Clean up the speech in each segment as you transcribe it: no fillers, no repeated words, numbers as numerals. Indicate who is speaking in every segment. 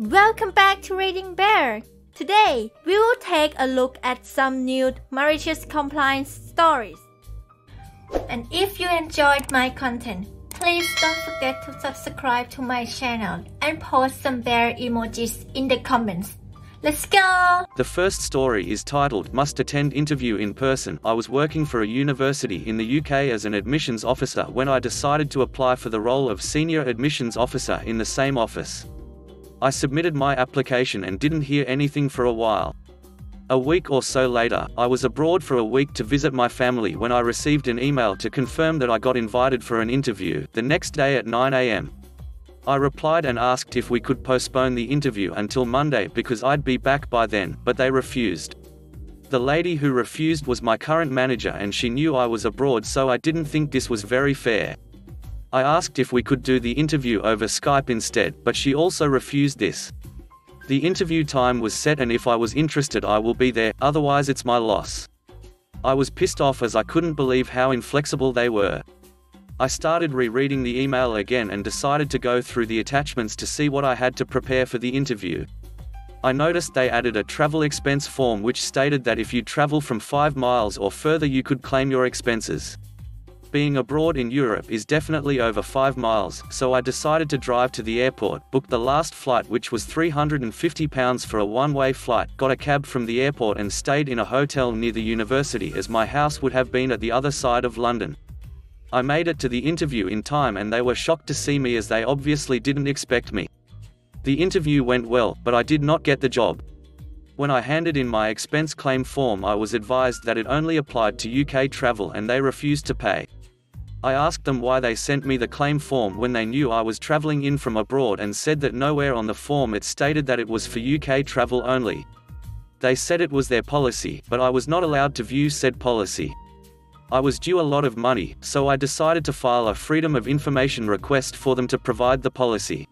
Speaker 1: Welcome back to Reading Bear. Today, we will take a look at some new malicious compliance stories. And if you enjoyed my content, please don't forget to subscribe to my channel and post some bear emojis in the comments. Let's go!
Speaker 2: The first story is titled, Must Attend Interview in Person. I was working for a university in the UK as an admissions officer when I decided to apply for the role of senior admissions officer in the same office. I submitted my application and didn't hear anything for a while. A week or so later, I was abroad for a week to visit my family when I received an email to confirm that I got invited for an interview the next day at 9 a.m. I replied and asked if we could postpone the interview until Monday because I'd be back by then, but they refused. The lady who refused was my current manager and she knew I was abroad, so I didn't think this was very fair. I asked if we could do the interview over Skype instead, but she also refused this. The interview time was set and if I was interested I will be there, otherwise it's my loss. I was pissed off as I couldn't believe how inflexible they were. I started rereading the email again and decided to go through the attachments to see what I had to prepare for the interview. I noticed they added a travel expense form which stated that if you travel from 5 miles or further you could claim your expenses. Being abroad in Europe is definitely over 5 miles, so I decided to drive to the airport, booked the last flight which was £350 for a one-way flight, got a cab from the airport and stayed in a hotel near the university as my house would have been at the other side of London. I made it to the interview in time and they were shocked to see me as they obviously didn't expect me. The interview went well, but I did not get the job. When I handed in my expense claim form I was advised that it only applied to UK travel and they refused to pay. I asked them why they sent me the claim form when they knew I was traveling in from abroad and said that nowhere on the form it stated that it was for UK travel only. They said it was their policy, but I was not allowed to view said policy. I was due a lot of money, so I decided to file a Freedom of Information request for them to provide the policy.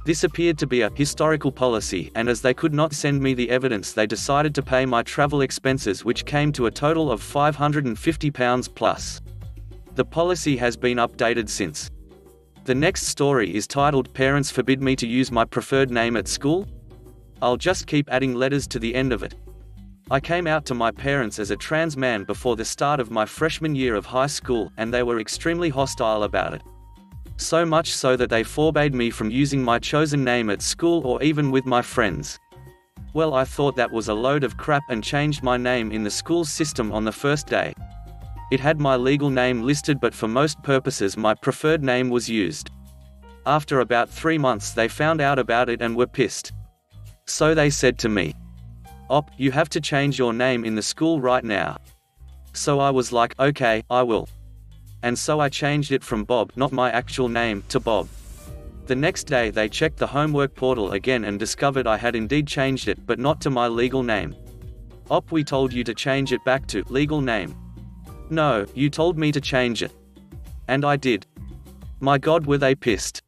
Speaker 2: This appeared to be a historical policy, and as they could not send me the evidence they decided to pay my travel expenses which came to a total of £550 plus. The policy has been updated since. The next story is titled, Parents Forbid Me to Use My Preferred Name at School? I'll just keep adding letters to the end of it. I came out to my parents as a trans man before the start of my freshman year of high school, and they were extremely hostile about it. So much so that they forbade me from using my chosen name at school or even with my friends. Well, I thought that was a load of crap and changed my name in the school system on the first day. It had my legal name listed, but for most purposes my preferred name was used. After about 3 months they found out about it and were pissed. So they said to me, "Op, you have to change your name in the school right now." So I was like, okay, I will. And so I changed it from Bob, not my actual name, to Bob. The next day they checked the homework portal again and discovered I had indeed changed it, but not to my legal name. "Op, we told you to change it back to legal name." "No, you told me to change it." And I did. My God, were they pissed.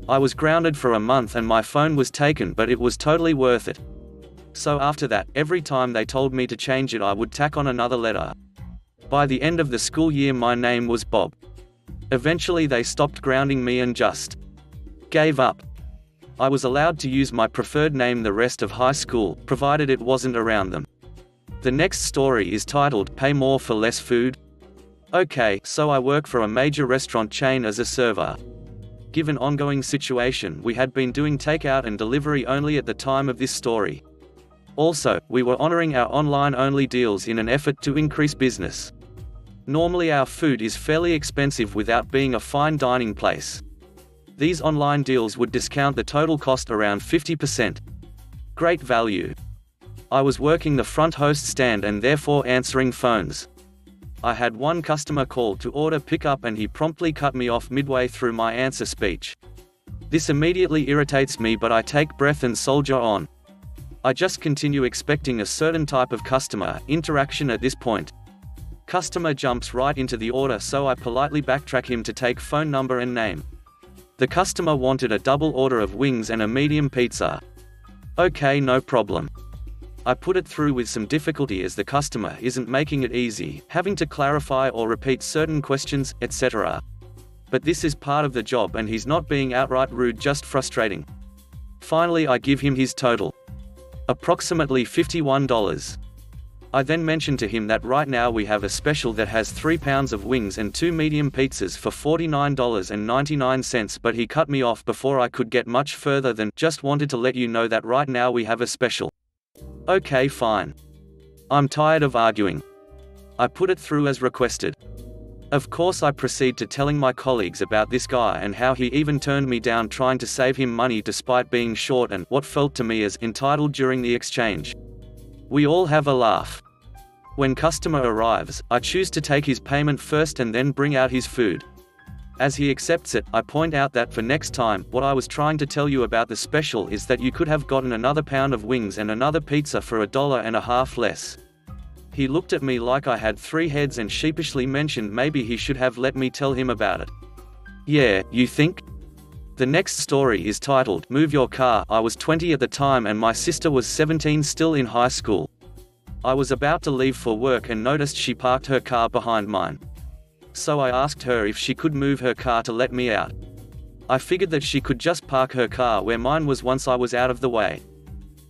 Speaker 2: I was grounded for a month and my phone was taken, but it was totally worth it. So after that, every time they told me to change it I would tack on another letter. By the end of the school year my name was Bob. Eventually they stopped grounding me and just gave up. I was allowed to use my preferred name the rest of high school, provided it wasn't around them. The next story is titled, Pay More for Less Food? Okay, so I work for a major restaurant chain as a server. Given ongoing situation, we had been doing takeout and delivery only at the time of this story. Also, we were honoring our online-only deals in an effort to increase business. Normally our food is fairly expensive without being a fine dining place. These online deals would discount the total cost around 50%. Great value. I was working the front host stand and therefore answering phones. I had one customer call to order pickup and he promptly cut me off midway through my answer speech. This immediately irritates me, but I take breath and soldier on. I just continue expecting a certain type of customer interaction at this point. Customer jumps right into the order, so I politely backtrack him to take phone number and name. The customer wanted a double order of wings and a medium pizza. Okay, no problem. I put it through with some difficulty as the customer isn't making it easy, having to clarify or repeat certain questions, etc. But this is part of the job and he's not being outright rude, just frustrating. Finally I give him his total. Approximately $51. I then mentioned to him that right now we have a special that has 3 pounds of wings and 2 medium pizzas for $49.99, but he cut me off before I could get much further than, "Just wanted to let you know that right now we have a special." Okay, fine. I'm tired of arguing. I put it through as requested. Of course I proceed to telling my colleagues about this guy and how he even turned me down trying to save him money despite being short and, what felt to me as, entitled during the exchange. We all have a laugh. When customer arrives, I choose to take his payment first and then bring out his food. As he accepts it, I point out that for next time, what I was trying to tell you about the special is that you could have gotten another pound of wings and another pizza for $1.50 less. He looked at me like I had 3 heads and sheepishly mentioned maybe he should have let me tell him about it. Yeah, you think? The next story is titled, "Move Your Car." I was 20 at the time and my sister was 17, still in high school. I was about to leave for work and noticed she parked her car behind mine. So I asked her if she could move her car to let me out. I figured that she could just park her car where mine was once I was out of the way.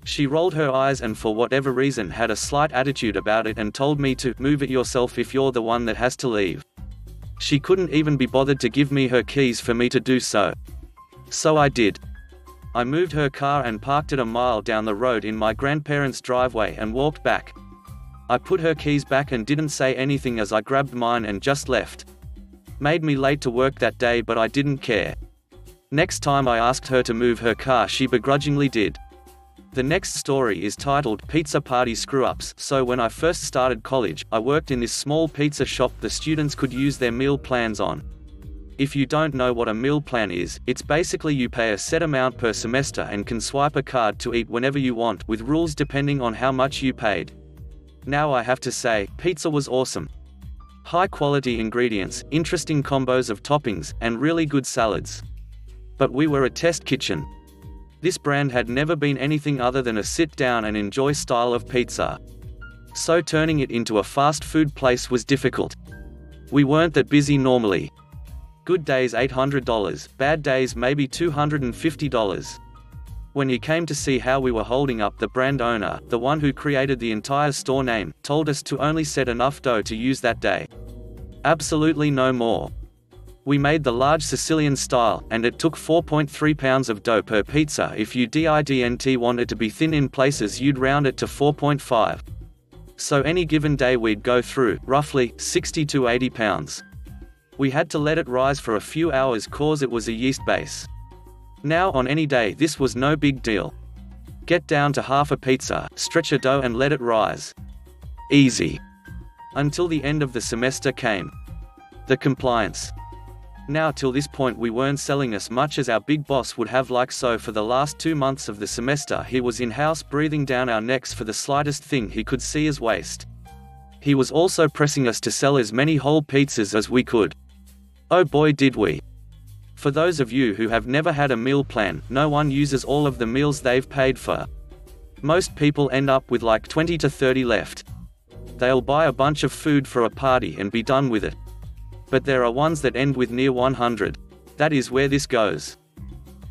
Speaker 2: She rolled her eyes and for whatever reason had a slight attitude about it and told me to "move it yourself if you're the one that has to leave." She couldn't even be bothered to give me her keys for me to do so. So I did. I moved her car and parked it a mile down the road in my grandparents' driveway and walked back. I put her keys back and didn't say anything as I grabbed mine and just left. Made me late to work that day, but I didn't care. Next time I asked her to move her car, she begrudgingly did. The next story is titled, "Pizza Party Screw-Ups." So when I first started college, I worked in this small pizza shop the students could use their meal plans on. If you don't know what a meal plan is, it's basically you pay a set amount per semester and can swipe a card to eat whenever you want, with rules depending on how much you paid. Now I have to say, pizza was awesome. High quality ingredients, interesting combos of toppings, and really good salads. But we were a test kitchen. This brand had never been anything other than a sit down and enjoy style of pizza. So turning it into a fast food place was difficult. We weren't that busy normally. Good days $800, bad days maybe $250. When he came to see how we were holding up, the brand owner, the one who created the entire store name, told us to only set enough dough to use that day. Absolutely no more. We made the large Sicilian style, and it took 4.3 pounds of dough per pizza. If you didn't want it to be thin in places, you'd round it to 4.5. So any given day we'd go through, roughly, 60 to 80 pounds. We had to let it rise for a few hours cause it was a yeast base. Now on any day this was no big deal. Get down to half a pizza, stretch a dough and let it rise. Easy. Until the end of the semester came. The compliance. Now till this point we weren't selling as much as our big boss would have liked, so for the last 2 months of the semester he was in-house breathing down our necks for the slightest thing he could see as waste. He was also pressing us to sell as many whole pizzas as we could. Oh boy did we. For those of you who have never had a meal plan, no one uses all of the meals they've paid for. Most people end up with like 20 to 30 left. They'll buy a bunch of food for a party and be done with it. But there are ones that end with near 100. That is where this goes.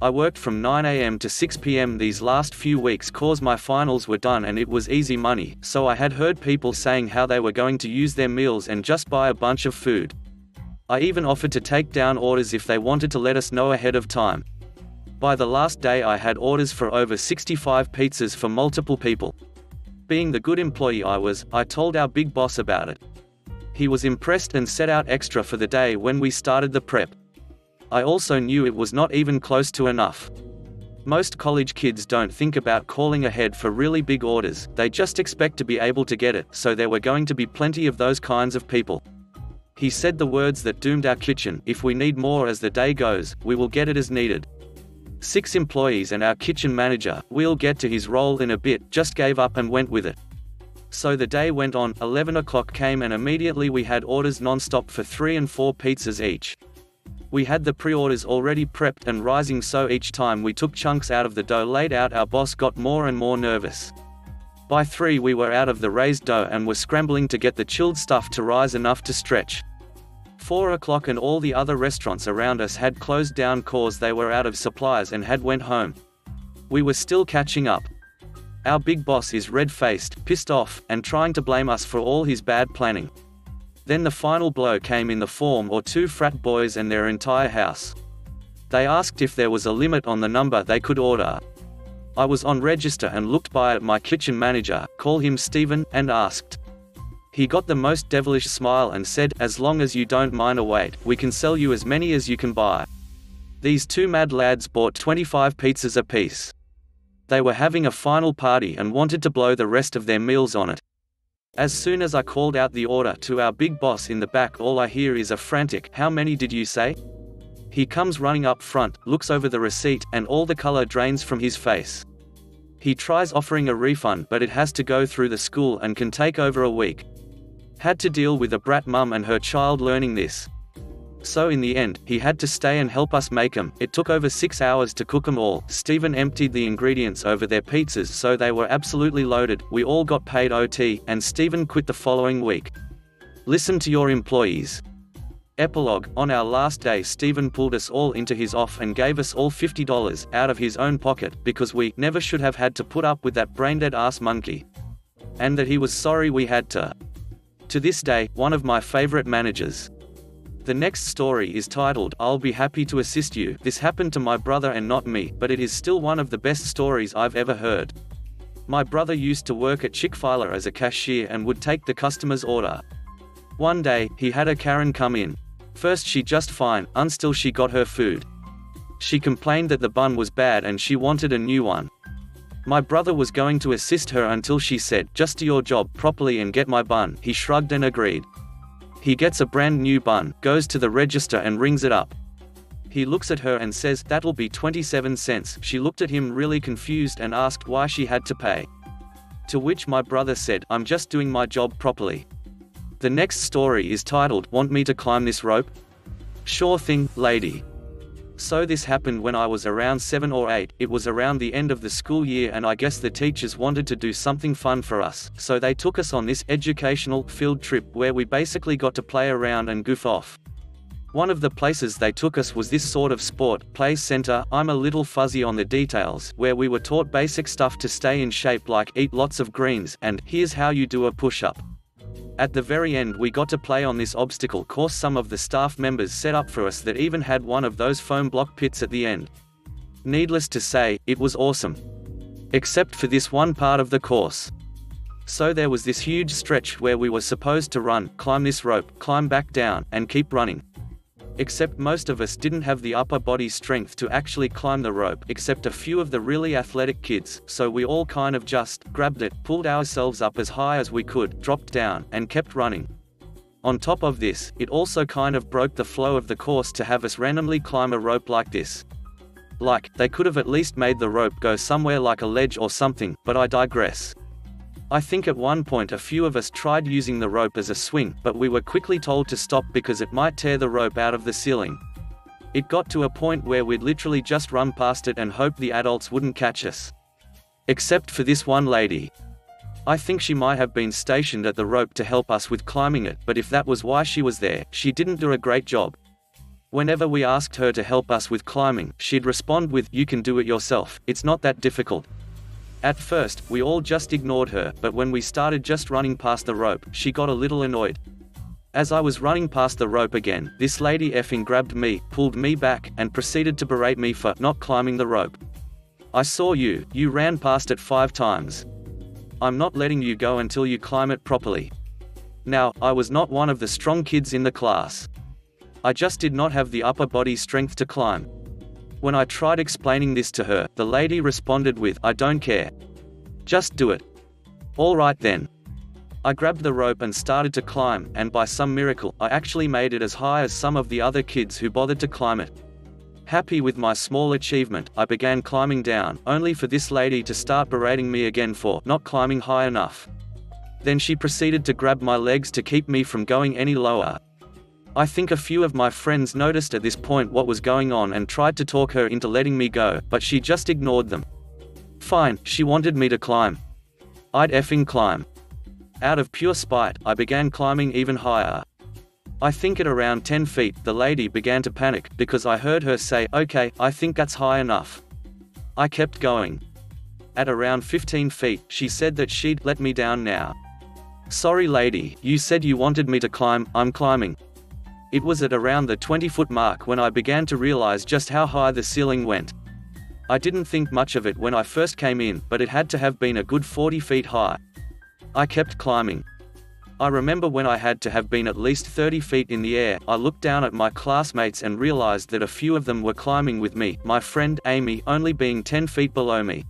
Speaker 2: I worked from 9 AM to 6 PM these last few weeks cause my finals were done and it was easy money, so I had heard people saying how they were going to use their meals and just buy a bunch of food. I even offered to take down orders if they wanted to let us know ahead of time. By the last day I had orders for over 65 pizzas for multiple people. Being the good employee I was, I told our big boss about it. He was impressed and set out extra for the day when we started the prep. I also knew it was not even close to enough. Most college kids don't think about calling ahead for really big orders, they just expect to be able to get it, so there were going to be plenty of those kinds of people. He said the words that doomed our kitchen: "If we need more as the day goes, we will get it as needed." 6 employees and our kitchen manager, we'll get to his role in a bit, just gave up and went with it. So the day went on, 11 o'clock came and immediately we had orders non-stop for 3 and 4 pizzas each. We had the pre-orders already prepped and rising, so each time we took chunks out of the dough laid out our boss got more and more nervous. By 3 we were out of the raised dough and were scrambling to get the chilled stuff to rise enough to stretch. 4 o'clock and all the other restaurants around us had closed down cause they were out of supplies and had went home. We were still catching up. Our big boss is red-faced, pissed off, and trying to blame us for all his bad planning. Then the final blow came in the form of 2 frat boys and their entire house. They asked if there was a limit on the number they could order. I was on register and looked by at my kitchen manager, call him Steven, and asked. He got the most devilish smile and said, "As long as you don't mind a wait, we can sell you as many as you can buy." These 2 mad lads bought 25 pizzas apiece. They were having a final party and wanted to blow the rest of their meals on it. As soon as I called out the order to our big boss in the back, all I hear is a frantic, "How many did you say?" He comes running up front, looks over the receipt, and all the color drains from his face. He tries offering a refund, but it has to go through the school and can take over a week. Had to deal with a brat mum and her child learning this. So in the end, he had to stay and help us make them. It took over 6 hours to cook them all. Steven emptied the ingredients over their pizzas so they were absolutely loaded. We all got paid OT, and Steven quit the following week. Listen to your employees. Epilogue. On our last day, Steven pulled us all into his office and gave us all $50 out of his own pocket, because we never should have had to put up with that brain-dead ass monkey. And that he was sorry we had to. To this day, one of my favorite managers. The next story is titled, "I'll be happy to assist you." This happened to my brother and not me, but it is still one of the best stories I've ever heard. My brother used to work at Chick-fil-A as a cashier and would take the customer's order. One day, he had a Karen come in. First she just fine, until she got her food. She complained that the bun was bad and she wanted a new one. My brother was going to assist her until she said, "Just do your job properly and get my bun." He shrugged and agreed. He gets a brand new bun, goes to the register and rings it up. He looks at her and says, "That'll be 27 cents. She looked at him really confused and asked why she had to pay. To which my brother said, "I'm just doing my job properly." The next story is titled, "Want me to climb this rope?" Sure thing, lady. So this happened when I was around 7 or 8, it was around the end of the school year and I guess the teachers wanted to do something fun for us, so they took us on this educational field trip where we basically got to play around and goof off. One of the places they took us was this sort of sport play center. I'm a little fuzzy on the details, where we were taught basic stuff to stay in shape like eat lots of greens, and here's how you do a push-up. At the very end we got to play on this obstacle course some of the staff members set up for us that even had one of those foam block pits at the end. Needless to say, it was awesome. Except for this one part of the course. So there was this huge stretch where we were supposed to run, climb this rope, climb back down, and keep running. Except most of us didn't have the upper body strength to actually climb the rope, except a few of the really athletic kids, so we all kind of just grabbed it, pulled ourselves up as high as we could, dropped down, and kept running. On top of this, it also kind of broke the flow of the course to have us randomly climb a rope like this. Like, they could have at least made the rope go somewhere like a ledge or something, but I digress. I think at one point a few of us tried using the rope as a swing, but we were quickly told to stop because it might tear the rope out of the ceiling. It got to a point where we'd literally just run past it and hope the adults wouldn't catch us. Except for this one lady. I think she might have been stationed at the rope to help us with climbing it, but if that was why she was there, she didn't do a great job. Whenever we asked her to help us with climbing, she'd respond with, "You can do it yourself, it's not that difficult." At first, we all just ignored her, but when we started just running past the rope, she got a little annoyed. As I was running past the rope again, this lady effing grabbed me, pulled me back, and proceeded to berate me for not climbing the rope. "I saw you ran past it 5 times. I'm not letting you go until you climb it properly." Now, I was not one of the strong kids in the class. I just did not have the upper body strength to climb. When I tried explaining this to her, the lady responded with, "I don't care. Just do it." All right then. I grabbed the rope and started to climb, and by some miracle, I actually made it as high as some of the other kids who bothered to climb it. Happy with my small achievement, I began climbing down, only for this lady to start berating me again for not climbing high enough. Then she proceeded to grab my legs to keep me from going any lower. I think a few of my friends noticed at this point what was going on and tried to talk her into letting me go, but she just ignored them. Fine, she wanted me to climb. I'd effing climb. Out of pure spite, I began climbing even higher. I think at around 10 feet, the lady began to panic, because I heard her say, "Okay, I think that's high enough." I kept going. At around 15 feet, she said that she'd let me down now. Sorry lady, you said you wanted me to climb, I'm climbing. It was at around the 20-foot mark when I began to realize just how high the ceiling went. I didn't think much of it when I first came in, but it had to have been a good 40 feet high. I kept climbing. I remember when I had to have been at least 30 feet in the air, I looked down at my classmates and realized that a few of them were climbing with me, my friend, Amy, only being 10 feet below me.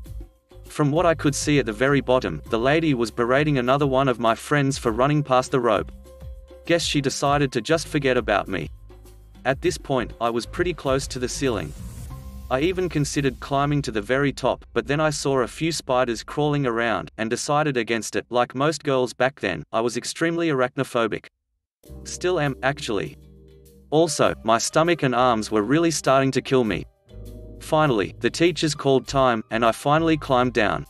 Speaker 2: From what I could see at the very bottom, the lady was berating another one of my friends for running past the rope. Guess she decided to just forget about me. At this point, I was pretty close to the ceiling. I even considered climbing to the very top, but then I saw a few spiders crawling around, and decided against it. Like most girls back then, I was extremely arachnophobic. Still am, actually. Also, my stomach and arms were really starting to kill me. Finally, the teachers called time, and I finally climbed down.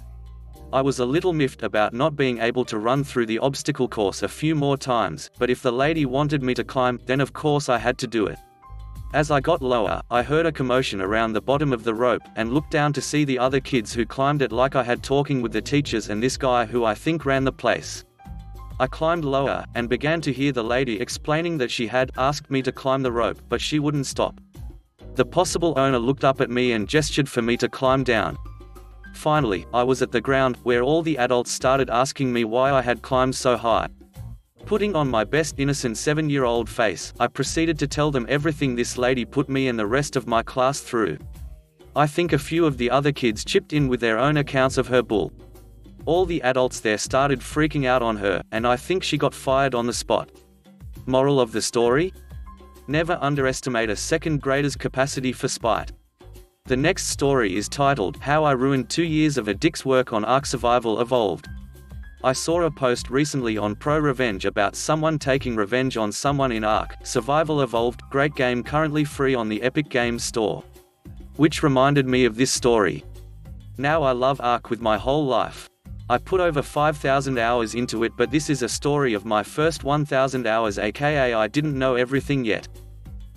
Speaker 2: I was a little miffed about not being able to run through the obstacle course a few more times, but if the lady wanted me to climb, then of course I had to do it. As I got lower, I heard a commotion around the bottom of the rope, and looked down to see the other kids who climbed it like I had, talking with the teachers and this guy who I think ran the place. I climbed lower, and began to hear the lady explaining that she had asked me to climb the rope, but she wouldn't stop. The possible owner looked up at me and gestured for me to climb down. Finally, I was at the ground, where all the adults started asking me why I had climbed so high. Putting on my best innocent 7-year-old face, I proceeded to tell them everything this lady put me and the rest of my class through. I think a few of the other kids chipped in with their own accounts of her bull. All the adults there started freaking out on her, and I think she got fired on the spot. Moral of the story? Never underestimate a second grader's capacity for spite. The next story is titled, How I Ruined 2 Years of a Dick's Work on Ark Survival Evolved. I saw a post recently on Pro Revenge about someone taking revenge on someone in Ark Survival Evolved, great game currently free on the Epic Games Store. Which reminded me of this story. Now I love Ark with my whole life. I put over 5,000 hours into it, but this is a story of my first 1,000 hours, aka I didn't know everything yet.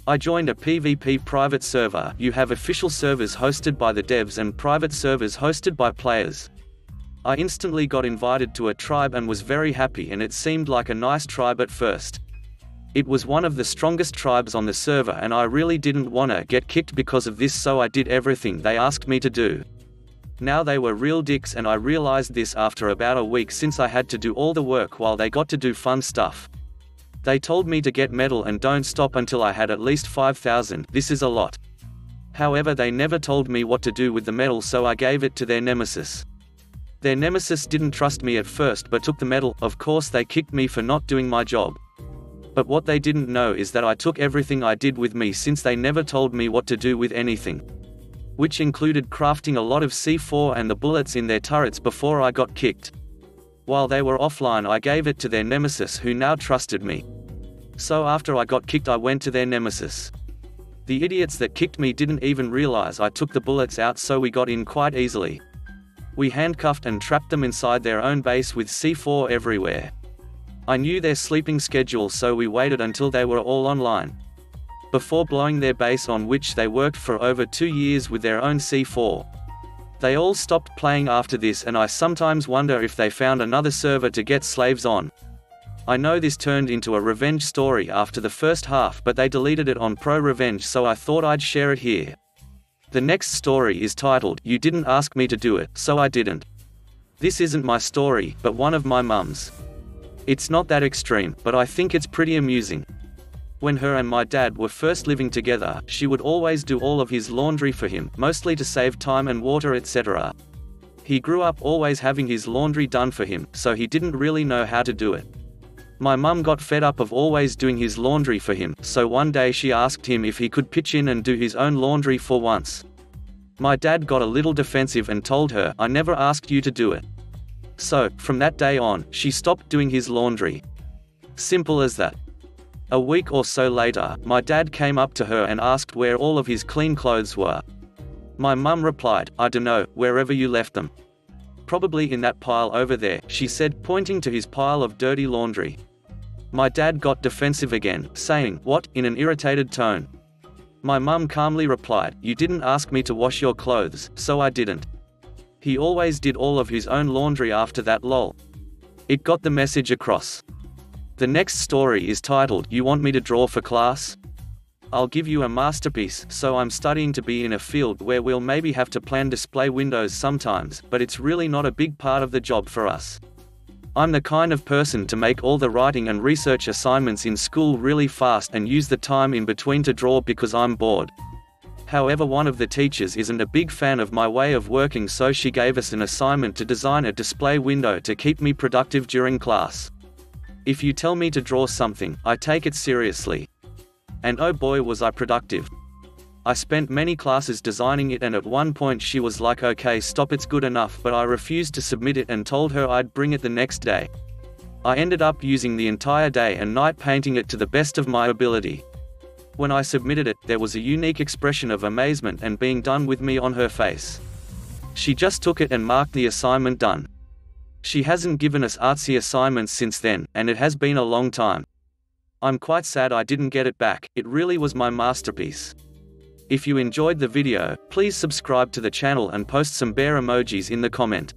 Speaker 2: I joined a PvP private server. You have official servers hosted by the devs and private servers hosted by players. I instantly got invited to a tribe and was very happy, and it seemed like a nice tribe at first. It was one of the strongest tribes on the server, and I really didn't wanna get kicked because of this, so I did everything they asked me to do. Now they were real dicks, and I realized this after about a week, since I had to do all the work while they got to do fun stuff. They told me to get metal and don't stop until I had at least 5,000, this is a lot. However, they never told me what to do with the metal, so I gave it to their nemesis. Their nemesis didn't trust me at first but took the metal. Of course they kicked me for not doing my job. But what they didn't know is that I took everything I did with me, since they never told me what to do with anything. Which included crafting a lot of C4 and the bullets in their turrets before I got kicked. While they were offline, I gave it to their nemesis, who now trusted me. So after I got kicked, I went to their nemesis. The idiots that kicked me didn't even realize I took the bullets out, so we got in quite easily. We handcuffed and trapped them inside their own base with C4 everywhere. I knew their sleeping schedule, so we waited until they were all online before blowing their base, on which they worked for over 2 years with their own C4. They all stopped playing after this, and I sometimes wonder if they found another server to get slaves on. I know this turned into a revenge story after the first half, but they deleted it on Pro Revenge, so I thought I'd share it here. The next story is titled, You Didn't Ask Me to Do It, So I Didn't. This isn't my story, but one of my mum's. It's not that extreme, but I think it's pretty amusing. When her and my dad were first living together, she would always do all of his laundry for him, mostly to save time and water, etc. He grew up always having his laundry done for him, so he didn't really know how to do it. My mum got fed up of always doing his laundry for him, so one day she asked him if he could pitch in and do his own laundry for once. My dad got a little defensive and told her, I never asked you to do it. So, from that day on, she stopped doing his laundry. Simple as that. A week or so later, my dad came up to her and asked where all of his clean clothes were. My mum replied, I dunno, wherever you left them. Probably in that pile over there, she said, pointing to his pile of dirty laundry. My dad got defensive again, saying, what, in an irritated tone. My mum calmly replied, "You didn't ask me to wash your clothes, so I didn't." He always did all of his own laundry after that lol. It got the message across. The next story is titled, "You Want Me to Draw for Class? I'll give you a masterpiece." So I'm studying to be in a field where we'll maybe have to plan display windows sometimes, but it's really not a big part of the job for us. I'm the kind of person to make all the writing and research assignments in school really fast and use the time in between to draw because I'm bored. However, one of the teachers isn't a big fan of my way of working, so she gave us an assignment to design a display window to keep me productive during class. If you tell me to draw something, I take it seriously. And oh boy was I productive. I spent many classes designing it, and at one point she was like, "Okay, stop, it's good enough," but I refused to submit it and told her I'd bring it the next day. I ended up using the entire day and night painting it to the best of my ability. When I submitted it, there was a unique expression of amazement and being done with me on her face. She just took it and marked the assignment done. She hasn't given us artsy assignments since then, and it has been a long time. I'm quite sad I didn't get it back. It really was my masterpiece. If you enjoyed the video, please subscribe to the channel and post some bear emojis in the comment.